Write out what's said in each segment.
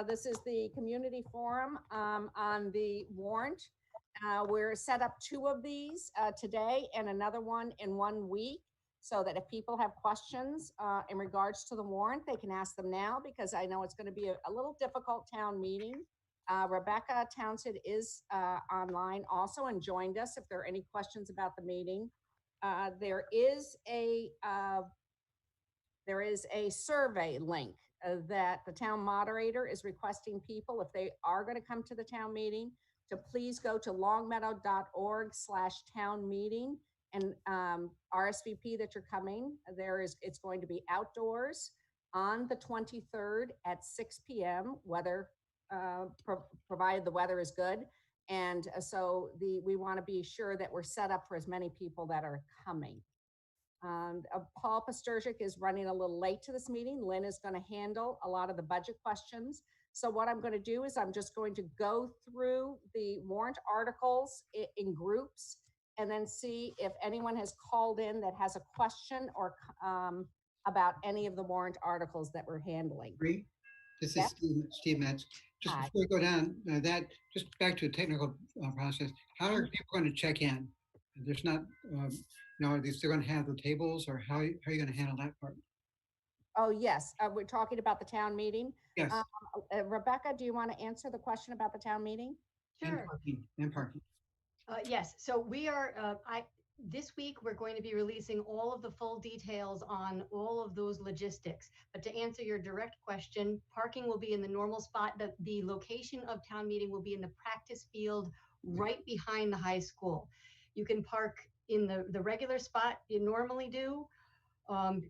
This is the community forum on the warrant. We're set up two of these today and another one in 1 week, so that if people have questions in regards to the warrant, they can ask them now, because I know it's going to be a little difficult town meeting. Rebecca Townsend is online also and joined us if there are any questions about the meeting. There is a survey link that the town moderator is requesting people, if they are going to come to the town meeting, to please go to longmeadow.org/town meeting and RSVP that you're coming. It's going to be outdoors on the 23rd at 6 p.m. weather, provided the weather is good. And so we want to be sure that we're set up for as many people that are coming. Paul Pasturzik is running a little late to this meeting. Lynn is going to handle a lot of the budget questions. So what I'm going to do is I'm just going to go through the warrant articles in groups and then see if anyone has called in that has a question or about any of the warrant articles that we're handling. Great. This Yes? is Steve Metz. Just Hi. before we go down just back to the technical process, how are people going to check in? There's not, are they still going to have the tables, or how are you going to handle that part? Oh, yes. We're talking about the town meeting. Yes. Rebecca, do you want to answer the question about the town meeting? Sure. And parking. Yes, so we are, this week, we're going to be releasing all of the full details on all of those logistics. But to answer your direct question, parking will be in the normal spot. The location of town meeting will be in the practice field right behind the high school. You can park in the regular spot you normally do.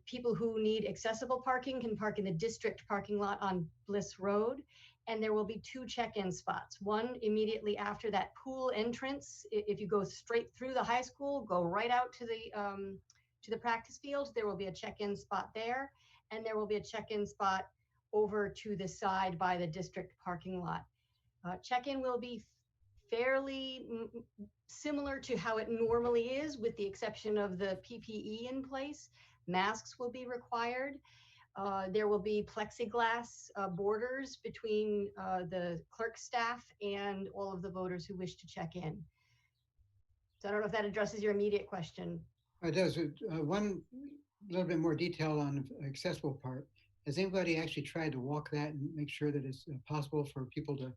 People who need accessible parking can park in the district parking lot on Bliss Road. And there will be 2 check-in spots. One immediately after that pool entrance. If you go straight through the high school, go right out to the practice field, there will be a check-in spot there. And there will be a check-in spot over to the side by the district parking lot. Check-in will be fairly similar to how it normally is, with the exception of the PPE in place. Masks will be required. There will be plexiglass borders between the clerk staff and all of the voters who wish to check in. So I don't know if that addresses your immediate question. It does. One little bit more detail on the accessible part. Has anybody actually tried to walk that and make sure that it's possible for people to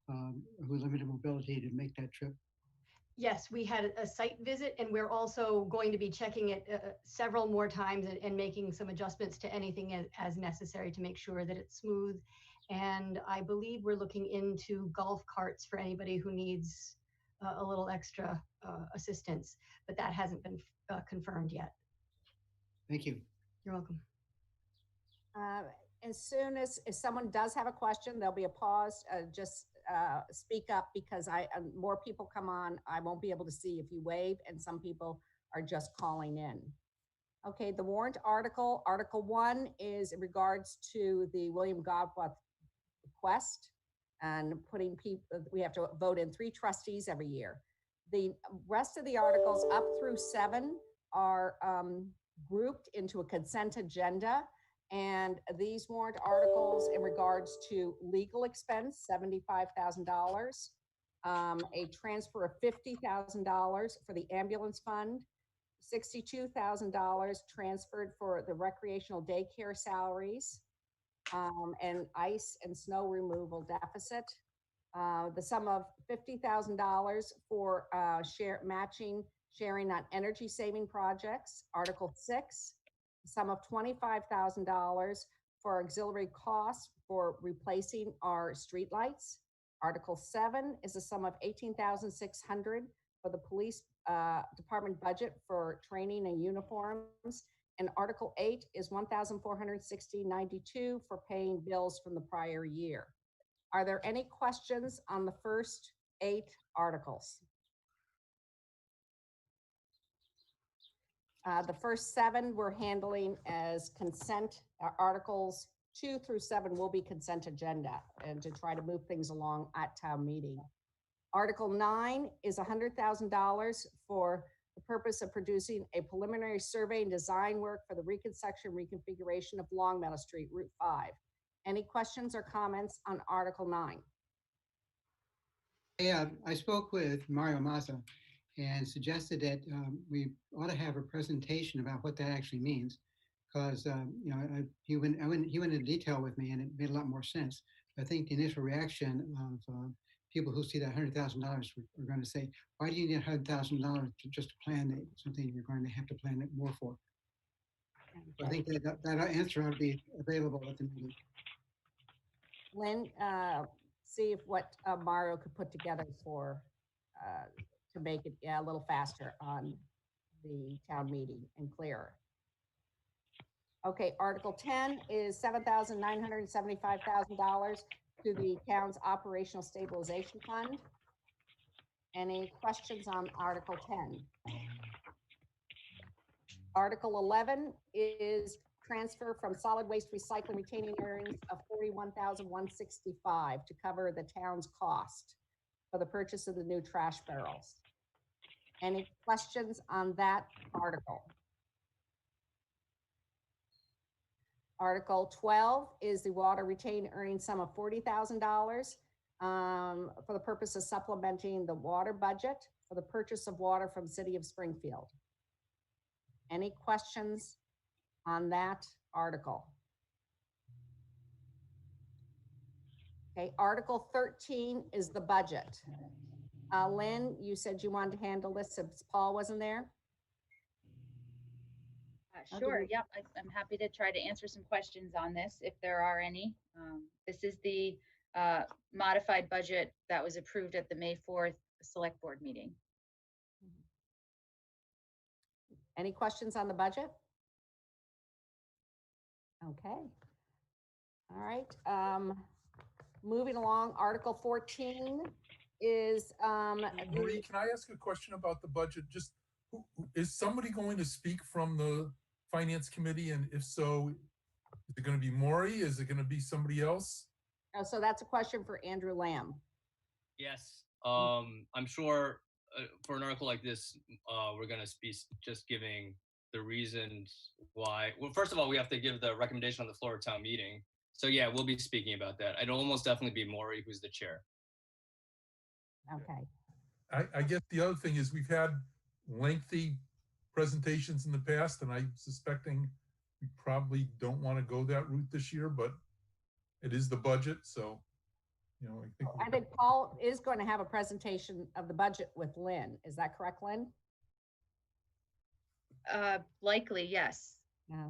who have limited mobility to make that trip? Yes, we had a site visit, and we're also going to be checking it several more times and making some adjustments to anything as necessary to make sure that it's smooth. And I believe we're looking into golf carts for anybody who needs a little extra assistance, but that hasn't been confirmed yet. Thank you. You're welcome. As soon as if someone does have a question, there'll be a pause. Just speak up, because more people come on. I won't be able to see if you wave, and some people are just calling in. Okay, the warrant article 1 is in regards to the William Godwith request, and putting people. We have to vote in 3 trustees every year. The rest of the articles up through 7 are grouped into a consent agenda. And these warrant articles in regards to legal expense, $75,000, a transfer of $50,000 for the ambulance fund, $62,000 transferred for the recreational daycare salaries, and ice and snow removal deficit. The sum of $50,000 for sharing on energy saving projects, Article 6. Sum of $25,000 for auxiliary costs for replacing our streetlights. Article 7 is a sum of $18,600 for the police department budget for training and uniforms. And Article 8 is $1,460.92 for paying bills from the prior year. Are there any questions on the first 8 articles? The first 7 we're handling as consent articles. 2 through 7 will be consent agenda, and to try to move things along at town meeting. Article 9 is $100,000 for the purpose of producing a preliminary survey and design work for the reconstruction reconfiguration of Longmeadow Street, Route 5. Any questions or comments on Article 9? Yeah, I spoke with Mario Mazza and suggested that we ought to have a presentation about what that actually means. Because he went into detail with me, and it made a lot more sense. I think the initial reaction of people who see that $100,000 are going to say, "Why do you need $100,000 to just plan something you're going to have to plan it more for?" So I think that answer ought to be available at the meeting. Lynn, see if what Mario could put together for to make it a little faster on the town meeting and clearer. Okay, Article 10 is $7,975,000 to the town's operational stabilization fund. Any questions on Article 10? Article 11 is transfer from solid waste recycling retaining earnings of $41,165 to cover the town's cost for the purchase of the new trash barrels. Any questions on that article? Article 12 is the water retained earning sum of $40,000 for the purpose of supplementing the water budget for the purchase of water from City of Springfield. Any questions on that article? Okay, Article 13 is the budget. Lynn, you said you wanted to handle this since Paul wasn't there? Sure. Yep. I'm happy to try to answer some questions on this if there are any. This is the modified budget that was approved at the May 4th Select Board meeting. Any questions on the budget? Okay. All right. Moving along, Article 14 is Marie, can I ask a question about the budget? Just is somebody going to speak from the Finance Committee, and if so, is it going to be Maury? Is it going to be somebody else? so that's a question for Andrew Lamb. Yes, I'm sure for an article like this, we're going to be just giving the reasons why. Well, first of all, we have to give the recommendation on the floor of town meeting. So yeah, we'll be speaking about that. It'll almost definitely be Maury, who's the chair. Okay. I guess the other thing is we've had lengthy presentations in the past, and I'm suspecting we probably don't want to go that route this year, but it is the budget. So, you know, I think Paul is going to have a presentation of the budget with Lynn. Is that correct, Lynn? Likely, yes. Yeah.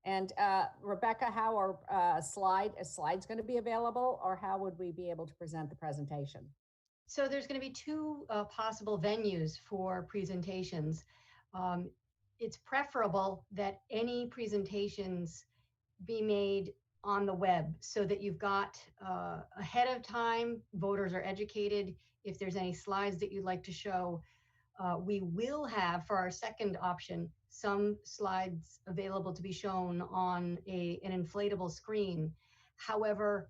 And Rebecca, how are slides going to be available, or how would we be able to present the presentation? So there's going to be two possible venues for presentations. It's preferable that any presentations be made on the web so that you've got ahead of time, voters are educated. If there's any slides that you'd like to show, we will have, for our second option, some slides available to be shown on an inflatable screen. However,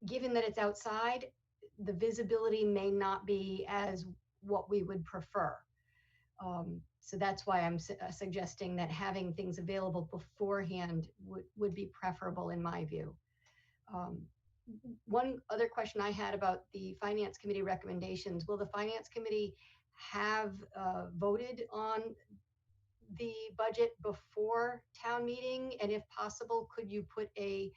given that it's outside, the visibility may not be as what we would prefer. So that's why I'm suggesting that having things available beforehand would be preferable in my view. One other question I had about the Finance Committee recommendations: will the Finance Committee have voted on the budget before town meeting? And if possible, could you put a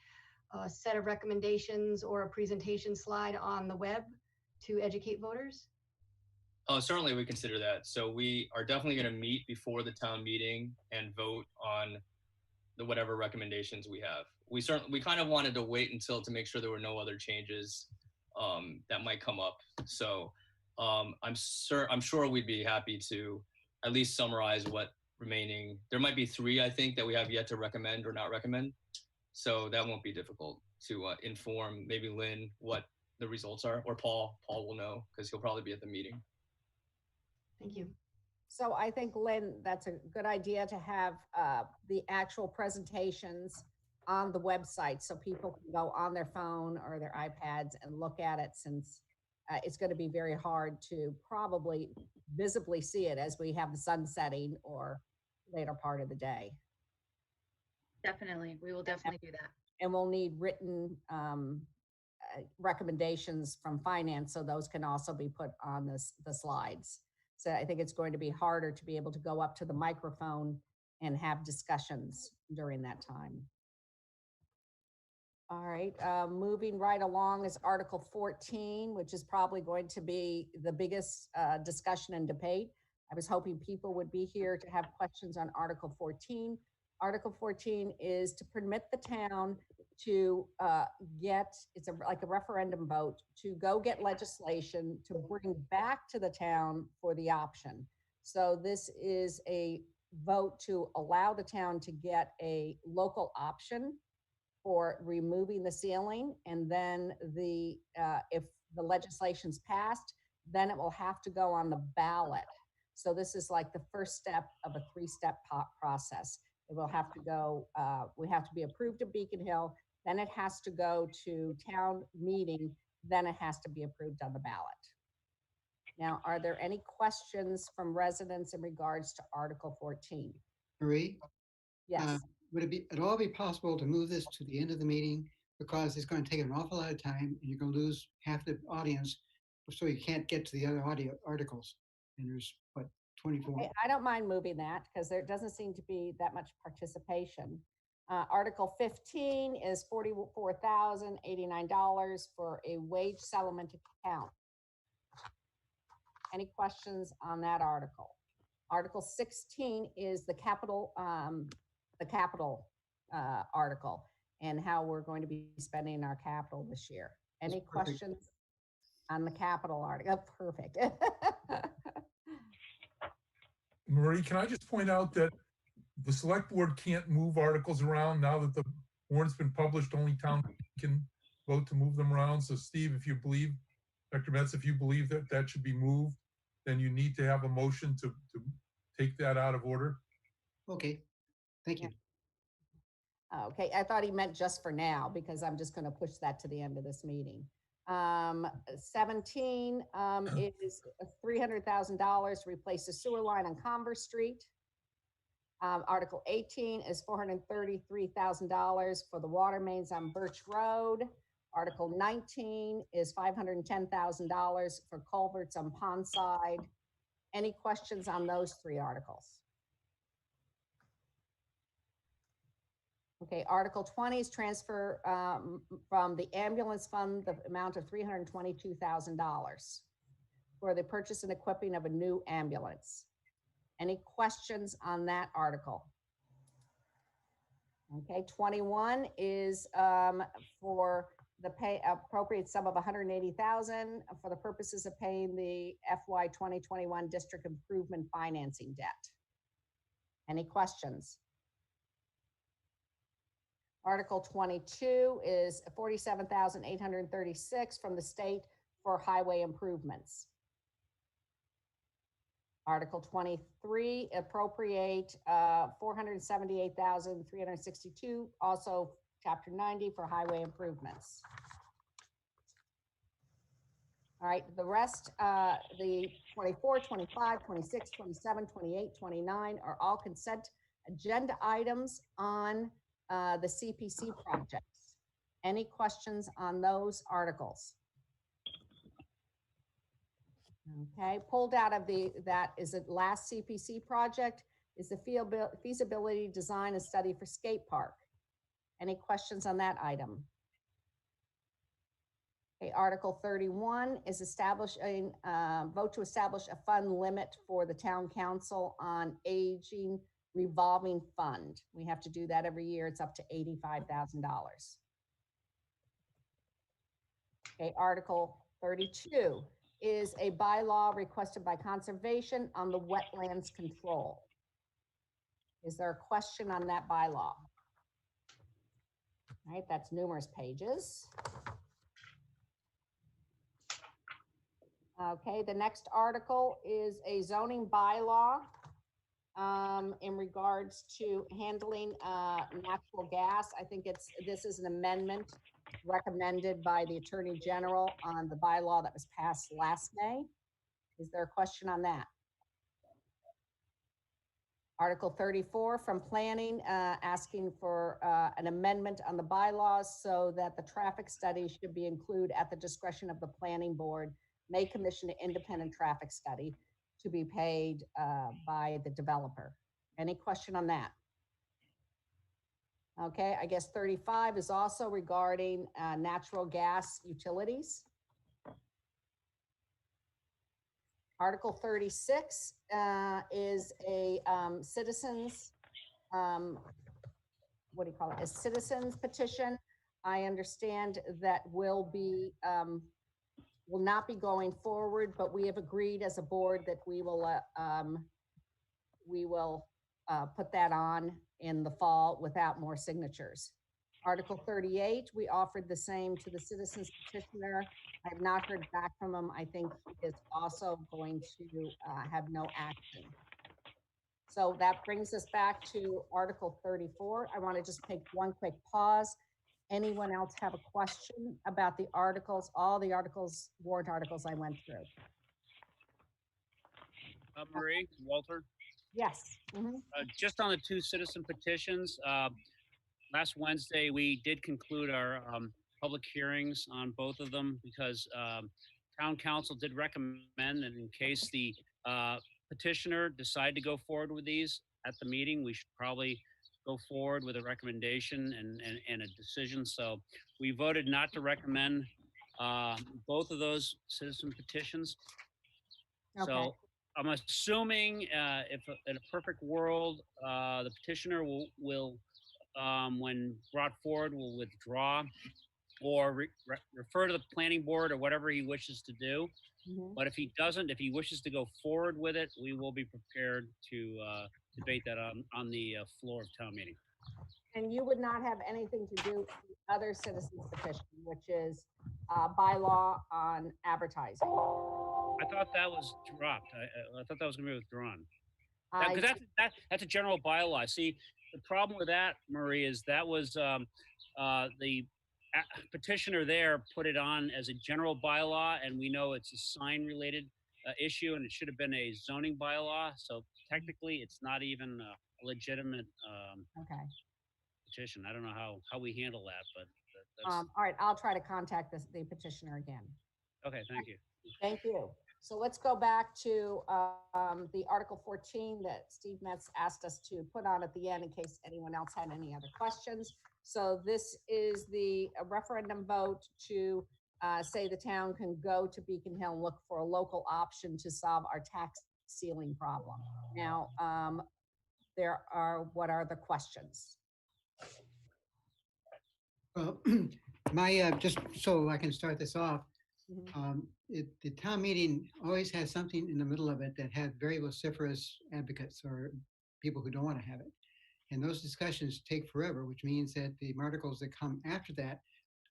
set of recommendations or a presentation slide on the web to educate voters? Oh, certainly we consider that. So we are definitely going to meet before the town meeting and vote on the whatever recommendations we have. We kind of wanted to wait until to make sure there were no other changes that might come up. So I'm sure we'd be happy to at least summarize what remaining. There might be 3, I think, that we have yet to recommend or not recommend. So that won't be difficult to inform maybe Lynn what the results are, or Paul. Paul will know because he'll probably be at the meeting. Thank you. So I think, Lynn, that's a good idea to have the actual presentations on the website so people can go on their phone or their iPads and look at it, since it's going to be very hard to probably visibly see it as we have the sun setting or later part of the day. Definitely. We will definitely do that. And we'll need written recommendations from finance, so those can also be put on the slides. So I think it's going to be harder to be able to go up to the microphone and have discussions during that time. All right, moving right along is Article 14, which is probably going to be the biggest discussion and debate. I was hoping people would be here to have questions on Article 14. Article 14 is to permit the town to it's like a referendum vote, to go get legislation to bring back to the town for the option. So this is a vote to allow the town to get a local option for removing the ceiling, and then if the legislation's passed, then it will have to go on the ballot. So this is like the first step of a three-step process. It will have to go, we have to be approved at Beacon Hill, then it has to go to town meeting, then it has to be approved on the ballot. Now, are there any questions from residents in regards to Article 14? Marie? Yes. Would it at all be possible to move this to the end of the meeting? Because it's going to take an awful lot of time and you're going to lose half the audience, so you can't get to the other articles. And there's, what, 24? I don't mind moving that because there doesn't seem to be that much participation. Article 15 is $44,089 for a wage settlement account. Any questions on that article? Article 16 is the capital article and how we're going to be spending our capital this year. Any questions on the capital article? Oh, perfect. Marie, can I just point out that the select board can't move articles around now that the warrant's been published? Only town can vote to move them around. So Steve, if you believe, Dr. Metz, if you believe that that should be moved, then you need to have a motion to take that out of order. Okay, thank you. Okay, I thought he meant just for now because I'm just going to push that to the end of this meeting. 17 is $300,000 to replace the sewer line on Converse Street. Article 18 is $433,000 for the water mains on Birch Road. Article 19 is $510,000 for culverts on Pondside. Any questions on those three articles? Okay, Article 20 is transfer from the ambulance fund the amount of $322,000 for the purchase and equipping of a new ambulance. Any questions on that article? Okay, 21 is for the appropriate sum of $180,000 for the purposes of paying the FY 2021 district improvement financing debt. Any questions? Article 22 is $47,836 from the state for highway improvements. Article 23, appropriate $478,362, also Chapter 90 for highway improvements. All right, the rest, the 24, 25, 26, 27, 28, 29 are all consent agenda items on the CPC projects. Any questions on those articles? Okay, pulled out of that is the last CPC project is the feasibility design and study for skate park. Any questions on that item? Okay, Article 31 is establishing, vote to establish a fund limit for the town council on aging revolving fund. We have to do that every year. It's up to $85,000. Okay, Article 32 is a bylaw requested by conservation on the wetlands control. Is there a question on that bylaw? All right, that's numerous pages. Okay, the next article is a zoning bylaw in regards to handling natural gas. I think this is an amendment recommended by the Attorney General on the bylaw that was passed last May. Is there a question on that? Article 34 from planning, asking for an amendment on the bylaws so that the traffic study should be included at the discretion of the planning board, may commission an independent traffic study to be paid by the developer. Any question on that? Okay, I guess 35 is also regarding natural gas utilities. Article 36 is a citizens, what do you call it? A citizens petition. I understand that will not be going forward, but we have agreed as a board that we will put that on in the fall without more signatures. Article 38, we offered the same to the citizens petitioner. I have not heard back from him. I think he is also going to have no action. So that brings us back to Article 34. I want to just take one quick pause. Anyone else have a question about the articles, all the articles, warrant articles I went through? Marie, Walter, Yes. Mhm. just on the two citizen petitions, last Wednesday, we did conclude our public hearings on both of them because town council did recommend that in case the petitioner decide to go forward with these at the meeting, we should probably go forward with a recommendation and a decision. So we voted not to recommend both of those citizen petitions. Okay. So I'm assuming if in a perfect world, the petitioner will when brought forward, will withdraw or refer to the planning board or whatever he wishes to do. Mhm. But if he doesn't, if he wishes to go forward with it, we will be prepared to debate that on the floor of town meeting. And you would not have anything to do with the other citizens petition, which is bylaw on advertising. I thought that was dropped. I thought that was going to be withdrawn. I, Because that's a general bylaw. See, the problem with that, Marie, is that was the petitioner there put it on as a general bylaw, and we know it's a sign-related issue, and it should have been a zoning bylaw. So technically, it's not even a legitimate okay. petition. I don't know how we handle that, but that's All right, I'll try to contact the petitioner again. okay. Thank you. Thank you. So let's go back to the Article 14 that Steve Metz asked us to put on at the end in case anyone else had any other questions. So this is the referendum vote to say the town can go to Beacon Hill and look for a local option to solve our tax ceiling problem. Now, what are the questions? Well, just so I can start this off, Mhm. the town meeting always has something in the middle of it that had very vociferous advocates or people who don't want to have it. And those discussions take forever, which means that the articles that come after that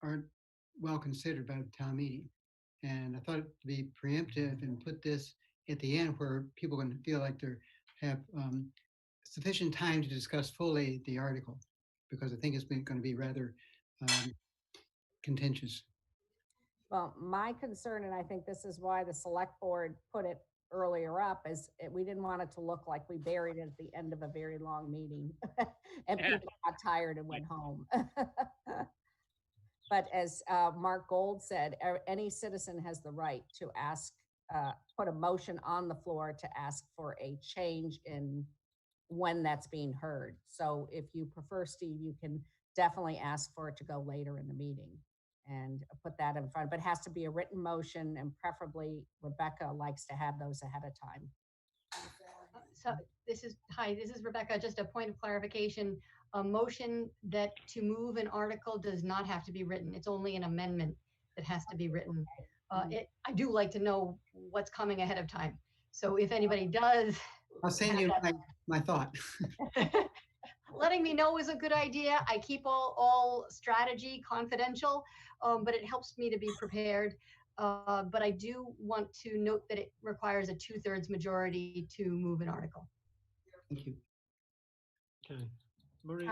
aren't well considered by the town meeting. And I thought it'd be preemptive and put this at the end where people are going to feel like they have sufficient time to discuss fully the article, because I think it's going to be rather contentious. Well, my concern, and I think this is why the select board put it earlier up, is we didn't want it to look like we buried it at the end of a very long meeting and people got tired and went home. But as Mark Gold said, any citizen has the right to ask, put a motion on the floor to ask for a change in when that's being heard. So if you prefer, Steve, you can definitely ask for it to go later in the meeting and put that in front, but it has to be a written motion, and preferably Rebecca likes to have those ahead of time. So this is Rebecca, just a point of clarification. A motion that to move an article does not have to be written. It's only an amendment that has to be written. I do like to know what's coming ahead of time. So if anybody does. I'll send you my thought. Letting me know is a good idea. I keep all strategy confidential, but it helps me to be prepared. But I do want to note that it requires a 2/3 majority to move an article. Thank you. Okay. Marie,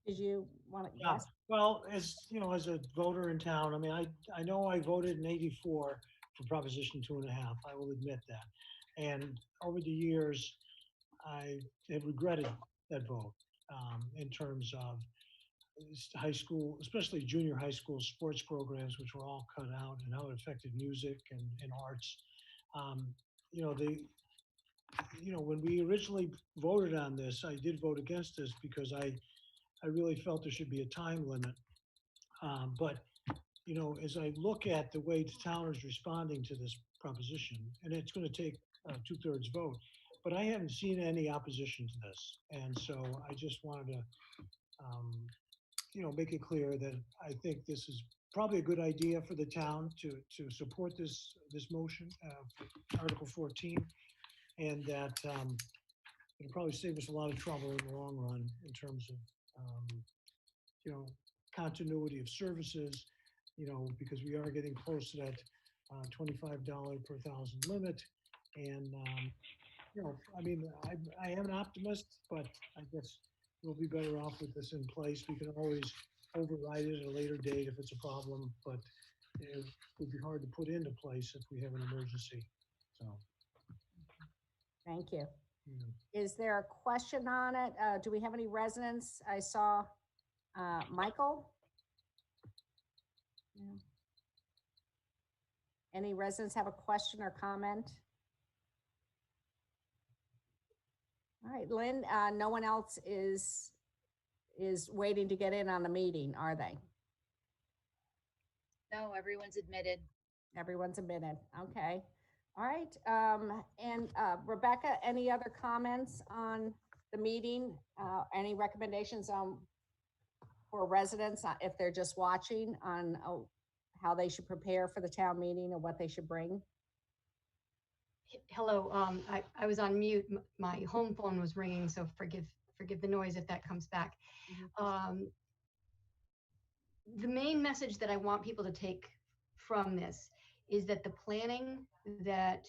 Did you want to? yeah. Yes. Well, as you know, as a voter in town, I mean, I know I voted in '84 for Proposition 2.5. I will admit that. And over the years, I have regretted that vote in terms of high school, especially junior high school sports programs, which were all cut out, and how it affected music and arts. Um, you know, when we originally voted on this, I did vote against this because I really felt there should be a time limit. But as I look at the way the town is responding to this proposition, and it's going to take a 2/3 vote, but I haven't seen any opposition to this. And so I just wanted to, make it clear that I think this is probably a good idea for the town to support this motion, Article 14, and that it'll probably save us a lot of trouble in the long run in terms of, continuity of services, because we are getting close to that $25 per thousand limit. And, I am an optimist, but I guess we'll be better off with this in place. We can always override it at a later date if it's a problem, but it would be hard to put into place if we have an emergency. So, Thank you. yeah. Is there a question on it? Do we have any residents? I saw Michael. Yeah. Any residents have a question or comment? All right, Lynn, no one else is waiting to get in on the meeting, are they? No, everyone's admitted. Everyone's admitted. Okay. All right. And Rebecca, any other comments on the meeting? Any recommendations for residents if they're just watching on how they should prepare for the town meeting or what they should bring? Hello, I was on mute. My home phone was ringing, so forgive the noise if that comes back. The main message that I want people to take from this is that the planning that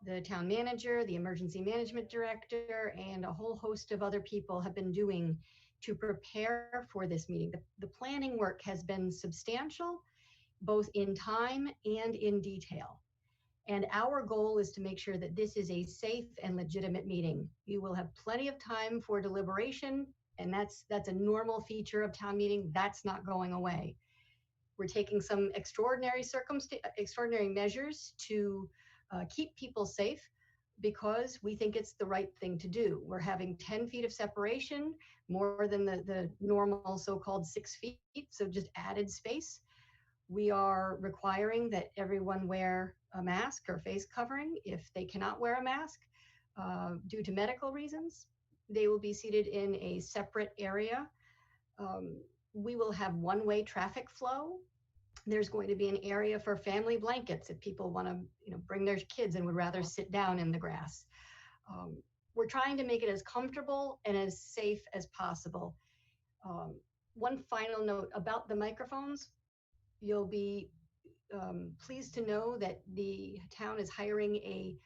the town manager, the emergency management director, and a whole host of other people have been doing to prepare for this meeting. The planning work has been substantial, both in time and in detail. And our goal is to make sure that this is a safe and legitimate meeting. You will have plenty of time for deliberation, and that's a normal feature of town meeting. That's not going away. We're taking some extraordinary measures to keep people safe because we think it's the right thing to do. We're having 10 feet of separation, more than the normal so-called 6 feet, so just added space. We are requiring that everyone wear a mask or face covering. If they cannot wear a mask due to medical reasons, they will be seated in a separate area. We will have one-way traffic flow. There's going to be an area for family blankets if people want to bring their kids and would rather sit down in the grass. We're trying to make it as comfortable and as safe as possible. One final note about the microphones. You'll be pleased to know that the town is hiring a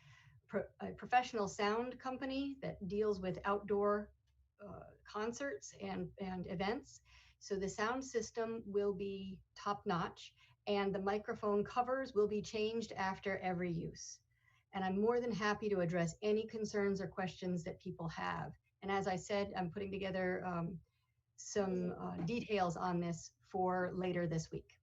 professional sound company that deals with outdoor concerts and events. So the sound system will be top notch and the microphone covers will be changed after every use. And I'm more than happy to address any concerns or questions that people have. And as I said, I'm putting together some details on this for later this week.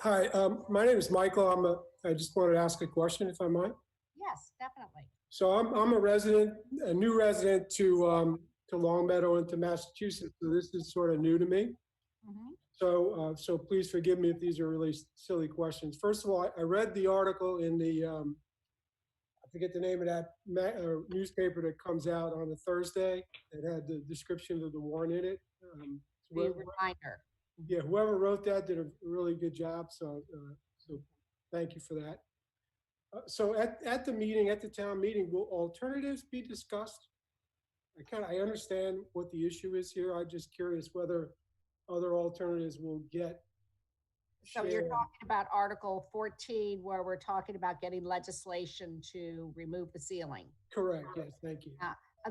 Hi, my name is Michael. I just wanted to ask a question, if I might. Yes, definitely. So I'm a new resident to Longmeadow and to Massachusetts. So this is sort of new to me. So please forgive me if these are really silly questions. First of all, I read the article in the I forget the name of that newspaper that comes out on a Thursday. It had the description of the warrant in it. Reminder. Yeah, whoever wrote that did a really good job. So thank you for that. So at the meeting, at the town meeting, will alternatives be discussed? I understand what the issue is here. I'm just curious whether other alternatives will get So you're talking about Article 14, where we're talking about getting legislation to remove the ceiling. Correct. Yes. Thank you.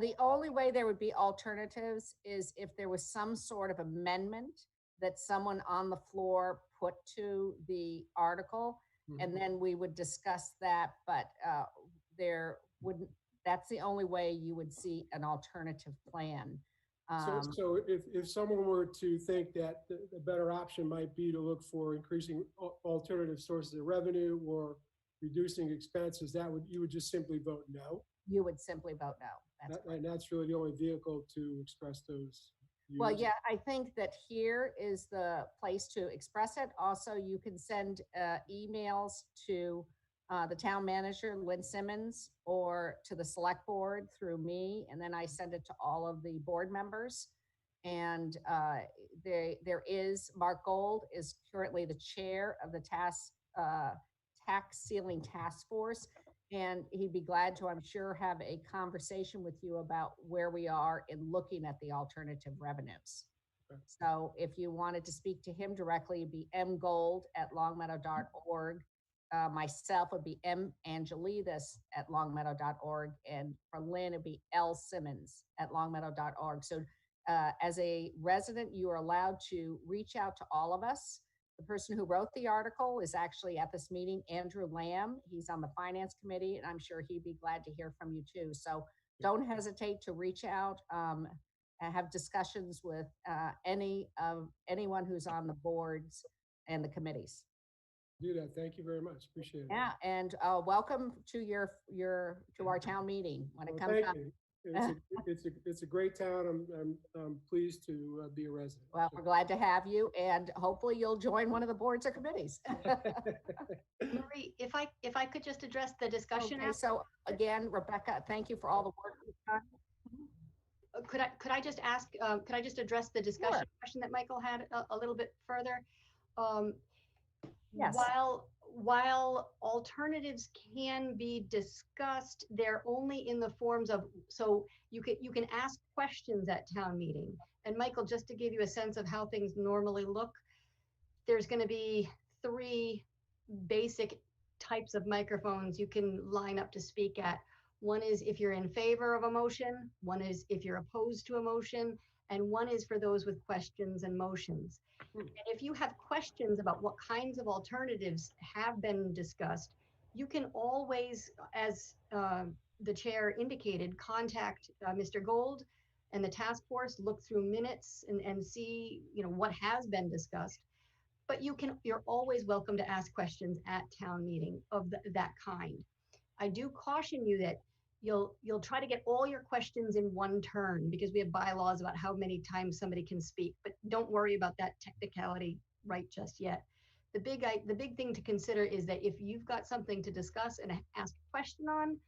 The only way there would be alternatives is if there was some sort of amendment that someone on the floor put to the article, and then we would discuss that, but there wouldn't, that's the only way you would see an alternative plan. So if someone were to think that the better option might be to look for increasing alternative sources of revenue or reducing expenses, you would just simply vote no? You would simply vote no. And that's really the only vehicle to express those views? Well, yeah, I think that here is the place to express it. Also, you can send emails to the town manager, Lynn Simmons, or to the select board through me, and then I send it to all of the board members. And there is, Mark Gold is currently the chair of the tax ceiling task force. And he'd be glad to, I'm sure, have a conversation with you about where we are in looking at the alternative revenues. Okay. So if you wanted to speak to him directly, it'd be mgold@longmeadow.org. Myself would be mangelidis@longmeadow.org. And for Lynn, it'd be lsimmons@longmeadow.org. So as a resident, you are allowed to reach out to all of us. The person who wrote the article is actually at this meeting, Andrew Lamb. He's on the finance committee, and I'm sure he'd be glad to hear from you too. So don't hesitate to reach out and have discussions with anyone who's on the boards and the committees. Do that. Thank you very much. Appreciate it. Yeah, and welcome to our town meeting when it comes up. Thank you. It's a great town. I'm pleased to be a resident. Well, we're glad to have you, and hopefully you'll join one of the boards or committees. Marie, if I could just address the discussion. Okay, so again, Rebecca, thank you for all the work you've done. Could I just ask, could I just address the discussion question that Michael had a little bit further? Yes. While alternatives can be discussed, they're only in the forms of, so you can ask questions at town meeting. And Michael, just to give you a sense of how things normally look, there's going to be 3 basic types of microphones you can line up to speak at. One is if you're in favor of a motion, one is if you're opposed to a motion, and one is for those with questions and motions. And if you have questions about what kinds of alternatives have been discussed, you can always, as the chair indicated, contact Mr. Gold and the task force, look through minutes and see, what has been discussed. But you're always welcome to ask questions at town meeting of that kind. I do caution you that you'll try to get all your questions in one turn because we have bylaws about how many times somebody can speak, but don't worry about that technicality right just yet. The big thing to consider is that if you've got something to discuss and ask a question on,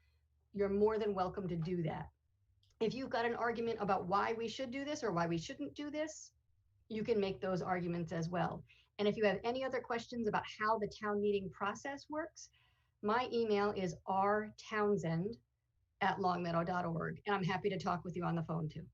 you're more than welcome to do that. If you've got an argument about why we should do this or why we shouldn't do this, you can make those arguments as well. And if you have any other questions about how the town meeting process works, my email is rtownsend@longmeadow.org, and I'm happy to talk with you on the phone too.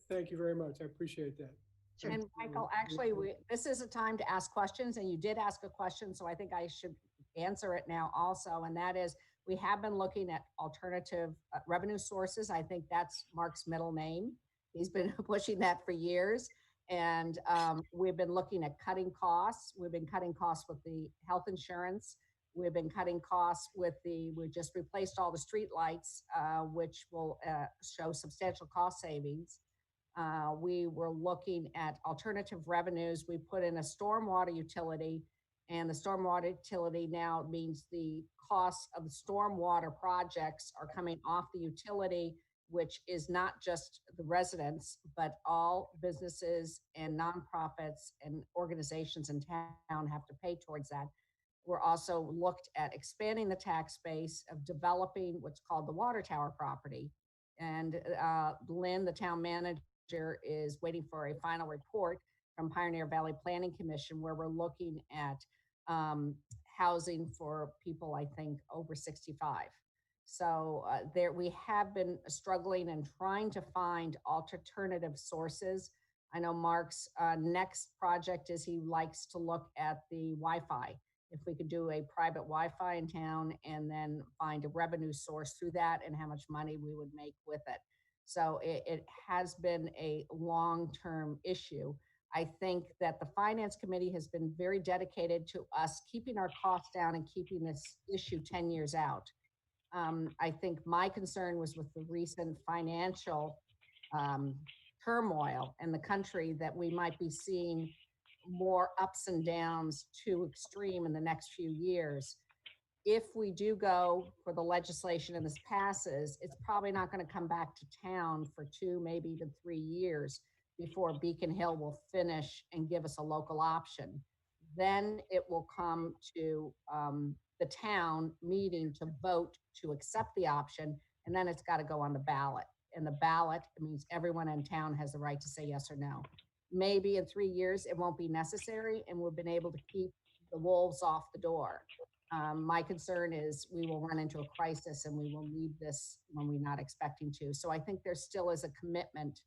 Thank you very much. I appreciate that. Sure. And Michael, actually, this is a time to ask questions, and you did ask a question, so I think I should answer it now also, and that is, we have been looking at alternative revenue sources. I think that's Mark's middle name. He's been pushing that for years. And we've been looking at cutting costs. We've been cutting costs with the health insurance. We've been cutting costs with we just replaced all the street lights, which will show substantial cost savings. We were looking at alternative revenues. We put in a stormwater utility, and the stormwater utility now means the costs of the stormwater projects are coming off the utility, which is not just the residents, but all businesses and nonprofits and organizations in town have to pay towards that. We're also looked at expanding the tax base of developing what's called the water tower property. And Lynn, the town manager, is waiting for a final report from Pioneer Valley Planning Commission, where we're looking at housing for people, I think, over 65. So we have been struggling and trying to find alternative sources. I know Mark's next project is he likes to look at the Wi-Fi. If we could do a private Wi-Fi in town and then find a revenue source through that and how much money we would make with it. So it has been a long-term issue. I think that the Finance Committee has been very dedicated to us keeping our costs down and keeping this issue 10 years out. I think my concern was with the recent financial turmoil in the country, that we might be seeing more ups and downs too extreme in the next few years. If we do go for the legislation and this passes, it's probably not going to come back to town for 2, maybe even 3 years before Beacon Hill will finish and give us a local option. Then it will come to the town meeting to vote to accept the option, and then it's got to go on the ballot. And the ballot means everyone in town has the right to say yes or no. Maybe in 3 years it won't be necessary, and we've been able to keep the wolves off the door. My concern is we will run into a crisis and we will need this when we're not expecting to. So I think there still is a commitment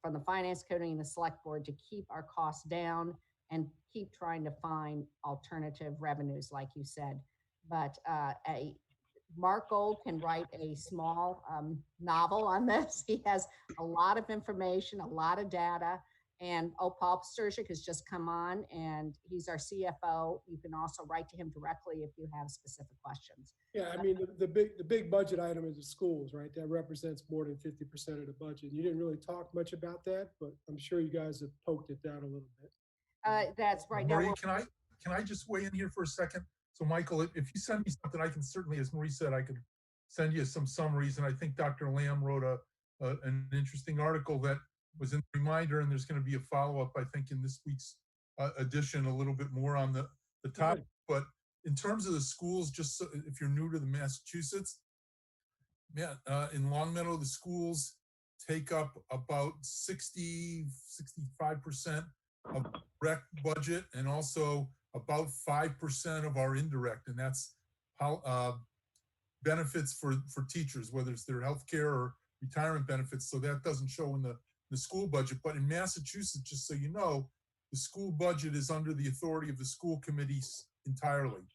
from the finance committee and the select board to keep our costs down and keep trying to find alternative revenues, like you said. But Mark Gold can write a small novel on this. He has a lot of information, a lot of data. And Paul Sturzik has just come on, and he's our CFO. You can also write to him directly if you have specific questions. Yeah, I mean, the big budget item is the schools, right? That represents more than 50% of the budget. You didn't really talk much about that, but I'm sure you guys have poked it down a little bit. That's right. Marie, can I just weigh in here for a second? So Michael, if you send me something, I can certainly, as Marie said, I could send you some summaries. And I think Dr. Lamb wrote an interesting article that was in the reminder, and there's going to be a follow-up, I think, in this week's edition, a little bit more on the topic. But in terms of the schools, just so, if you're new to the Massachusetts, in Longmeadow, the schools take up about 65% of rec budget, and also about 5% of our indirect, and that's how benefits for teachers, whether it's their health care or retirement benefits. So that doesn't show in the school budget. But in Massachusetts, just so you know, the school budget is under the authority of the school committees entirely.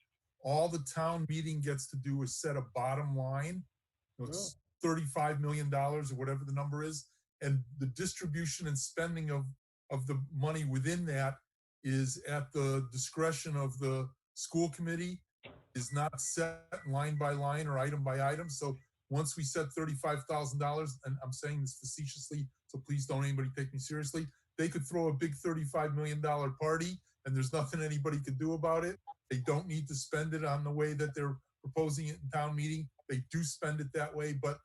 All the town meeting gets to do is set a bottom line. It's $35 million or whatever the number is. And the distribution and spending of the money within that is at the discretion of the school committee, is not set line by line or item by item. So once we set $35,000, and I'm saying this facetiously, so please don't anybody take me seriously, they could throw a big $35 million party and there's nothing anybody could do about it. They don't need to spend it on the way that they're proposing it in town meeting. They do spend it that way, but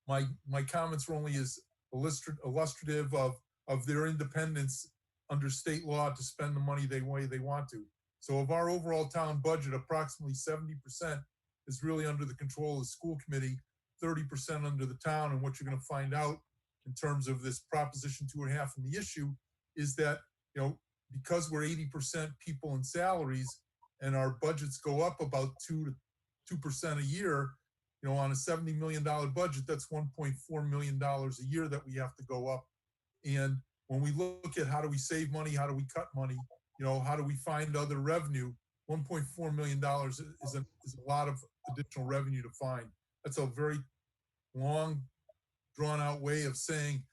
my comments were only as illustrative of their independence under state law to spend the money the way they want to. So of our overall town budget, approximately 70% is really under the control of the school committee, 30% under the town. And what you're going to find out in terms of this Proposition 2.5 and the issue is that, you know, because we're 80% people in salaries and our budgets go up about 2% a year, you know, on a $70 million budget, that's $1.4 million a year that we have to go up. And when we look at how do we save money, how do we cut money, you know, how do we find other revenue, $1.4 million is a lot of additional revenue to find. That's a very long, drawn out way of saying,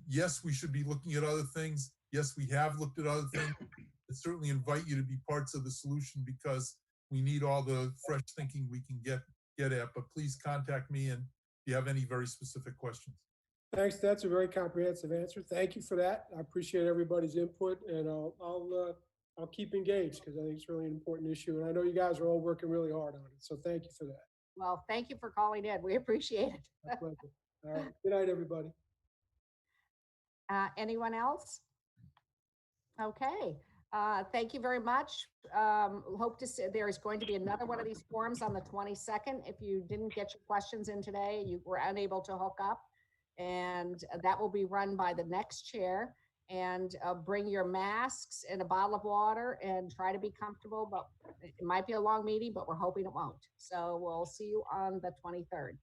yes, we should be looking at other things. Yes, we have looked at other things. I certainly invite you to be parts of the solution because we need all the fresh thinking we can get at, but please contact me and if you have any very specific questions. Thanks. That's a very comprehensive answer. Thank you for that. I appreciate everybody's input, and I'll keep engaged because I think it's really an important issue. And I know you guys are all working really hard on it. So thank you for that. Well, thank you for calling in. We appreciate it. My pleasure. All right. Good night, everybody. Anyone else? Okay. Thank you very much. Hope to see there is going to be another one of these forums on the 22nd. If you didn't get your questions in today, you were unable to hook up, and that will be run by the next chair. And bring your masks and a bottle of water and try to be comfortable, but it might be a long meeting, but we're hoping it won't. So we'll see you on the 23rd.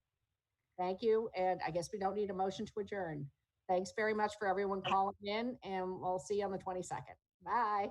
Thank you. And I guess we don't need a motion to adjourn. Thanks very much for everyone calling in, and we'll see you on the 22nd. Bye.